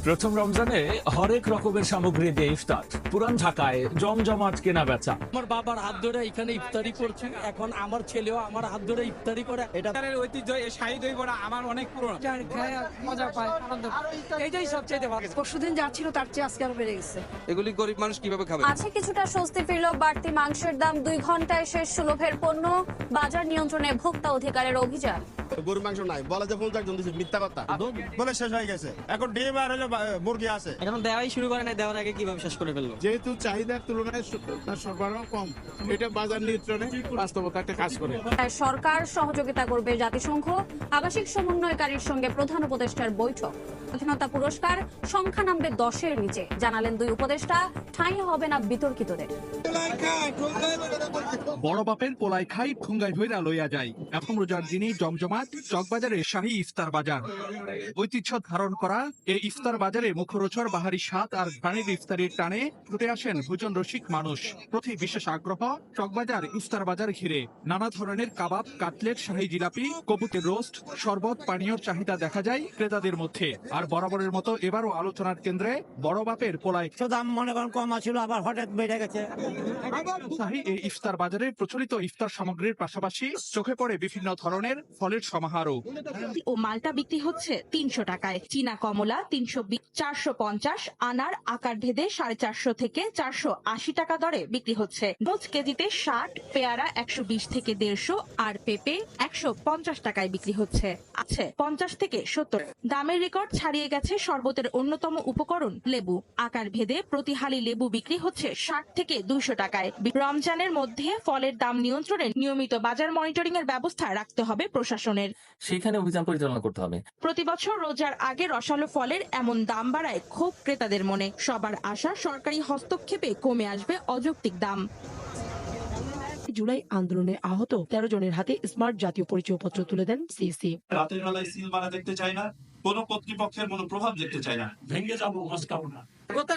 প্রথম রমজানে হরেক রকমের সামগ্রী দিয়ে ইফতার। পুরান ঢাকায় জমজমাট কেনা বেচা। আমার বাবার হাত ধরে এখানে ইফতারি করছি, এখন আমার ছেলেও আমার হাত ধরে ইফতারি করে। এটা ইফতারের ঐতিহ্য, এই শাহী দই বড়া আমার অনেক পুরনো। মজা পায়, আনন্দ পায়। এইটাই সবচেয়ে ভালো। পরশুদিন যা ছিল তার চেয়ে আজকে আরো বেড়ে গেছে। এগুলি গরিব মানুষ কিভাবে খাবে? আছে কিছুটা স্বস্তি ফিরল। বাড়তি মাংসের দাম, 2 ঘন্টায় শেষ সুলভের পণ্য। বাজার নিয়ন্ত্রণে ভোক্তা অধিকারের অভিযান। গরুর মাংস নাই, বলা যে 50 জন দিছে, মিথ্যা কথা বলে শেষ হয়ে গেছে। এখন ডিম আর হলো মুরগি আছে। এখন দেওয়াই শুরু করে না, দেওয়ার আগে কিভাবে শেষ করে ফেললো? যেহেতু চাহিদার তুলনায় তার সরবরাহ কম, এটা বাজার নিয়ন্ত্রণে বাস্তবতা একটা কাজ করে। তাই সরকার সহযোগিতা করবে জাতিসংঘ। আবাসিক সমন্বয়কারীর সঙ্গে প্রধান উপদেষ্টার বৈঠক। স্বাধীনতা পুরস্কার সংখ্যা নামবে 10-এর নিচে, জানালেন 2 উপদেষ্টা। ঠাঁই হবে না বিতর্কিতদের। বড় বাপের পোলাই খাই ঠুঙ্গাই ধইরা লইয়া যায়। এখন রোজার দিনে জমজমাট চকবাজারে শাহী ইফতার বাজার। ঐতিহ্য ধারণ করা এই ইফতার বাজারে মুখরোচর বাহারি স্বাদ আর ঘানির ইফতারির টানে ছুটে আসেন ভোজন রসিক মানুষ। প্রতি বিশেষ আগ্রহ চকবাজার ইফতার বাজার ঘিরে। নানা ধরনের কাবাব, কাটলেট, শাহী জিলাপি, কবুতরের রোস্ট, শরবত, পানীয়র চাহিদা দেখা যায় ক্রেতাদের মধ্যে। আর বরাবরের মতো এবারও আলোচনার কেন্দ্রে বড় বাপের পোলাই। দাম মনে করেন কম ছিল, আবার হঠাৎ বেড়ে গেছে। শাহী এই ইফতার বাজারে প্রচলিত ইফতার সামগ্রীর পাশাপাশি চোখে পড়ে বিভিন্ন ধরনের ফলের সমাহারও। ও মালটা বিক্রি হচ্ছে 300 টাকায়, চীনা কমলা 320, 450, আনার আকার ভেদে 450 থেকে 480 টাকা দরে বিক্রি হচ্ছে। মোট কেজিতে 60, পেয়ারা 120 থেকে 150 আর পেঁপে 150 টাকায় বিক্রি হচ্ছে। আছে 50 থেকে 70। দামের রেকর্ড ছাড়িয়ে গেছে শরবতের অন্যতম উপকরণ লেবু। আকার ভেদে প্রতি হালি লেবু বিক্রি হচ্ছে 60 থেকে 200 টাকায়। রমজানের মধ্যে ফলের দাম নিয়ন্ত্রণে নিয়মিত বাজার মনিটরিং এর ব্যবস্থা রাখতে হবে প্রশাসনের। সেখানে অভিযান পরিচালনা করতে হবে। প্রতি বছর রোজার আগে রসালো ফলের এমন দাম বাড়ায় ক্ষোভ ক্রেতাদের মনে। সবার আশা সরকারি হস্তক্ষেপে কমে আসবে অযৌক্তিক দাম। জুলাই আন্দোলনে আহত 13 জনের হাতে স্মার্ট জাতীয় পরিচয়পত্র তুলে দেন সিসি। রাতের বেলায় সিল মারা দেখতে চাই না, কোনো কর্তৃপক্ষের মনোপ্রভাব দেখতে চাই না। ভেঙে যাবো মস্কাবো না।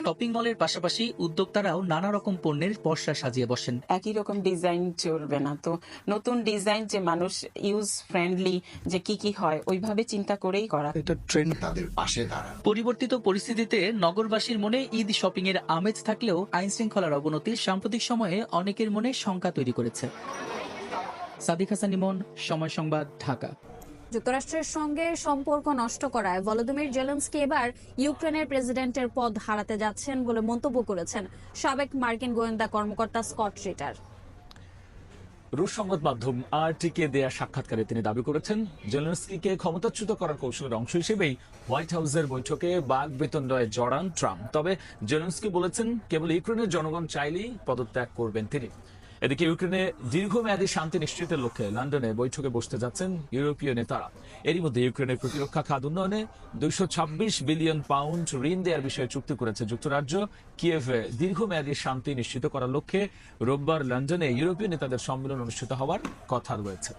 শপিং মলের পাশাপাশি উদ্যোক্তারাও নানা রকম পণ্যের পসরা সাজিয়ে বসেন। একই রকম ডিজাইন চলবে না, তো নতুন ডিজাইন যে মানুষ ইউজ ফ্রেন্ডলি যে কি হয় ওইভাবে চিন্তা করেই করা। এটা ট্রেন্ড তাদের পাশে দাঁড়ায়। পরিবর্তিত পরিস্থিতিতে নগরবাসীর মনে ঈদ শপিং এর আমেজ থাকলেও আইন শৃঙ্খলার অবনতি সাম্প্রতিক সময়ে অনেকের মনে শঙ্কা তৈরি করেছে। সাদিক হাসান ইমন, সময় সংবাদ, ঢাকা। যুক্তরাষ্ট্রের সঙ্গে সম্পর্ক নষ্ট করায় ভলোদিমির জেলেনস্কি এবার ইউক্রেনের প্রেসিডেন্টের পদ হারাতে যাচ্ছেন বলে মন্তব্য করেছেন সাবেক মার্কিন গোয়েন্দা কর্মকর্তা স্কট রিটার। রুশ সংবাদ মাধ্যম আরটিকে দেয়া সাক্ষাৎকারে তিনি দাবি করেছেন, জেলেনস্কিকে ক্ষমতাচ্যুত করার কৌশলের অংশ হিসেবেই হোয়াইট হাউসের বৈঠকে বাকবিতণ্ডায় জড়ান ট্রাম্প। তবে জেলেনস্কি বলেছেন, কেবল ইউক্রেনের জনগণ চাইলেই পদত্যাগ করবেন তিনি। এদিকে ইউক্রেনে দীর্ঘমেয়াদী শান্তি নিশ্চিতের লক্ষ্যে লন্ডনে বৈঠকে বসতে যাচ্ছেন ইউরোপীয় নেতারা। এরই মধ্যে ইউক্রেনের প্রতিরক্ষা খাত উন্নয়নে 226 বিলিয়ন পাউন্ড ঋণ দেওয়ার বিষয়ে চুক্তি করেছে যুক্তরাজ্য। কিয়েভে দীর্ঘমেয়াদী শান্তি নিশ্চিত করার লক্ষ্যে রোববার লন্ডনে ইউরোপীয় নেতাদের সম্মেলন অনুষ্ঠিত হওয়ার কথা রয়েছে।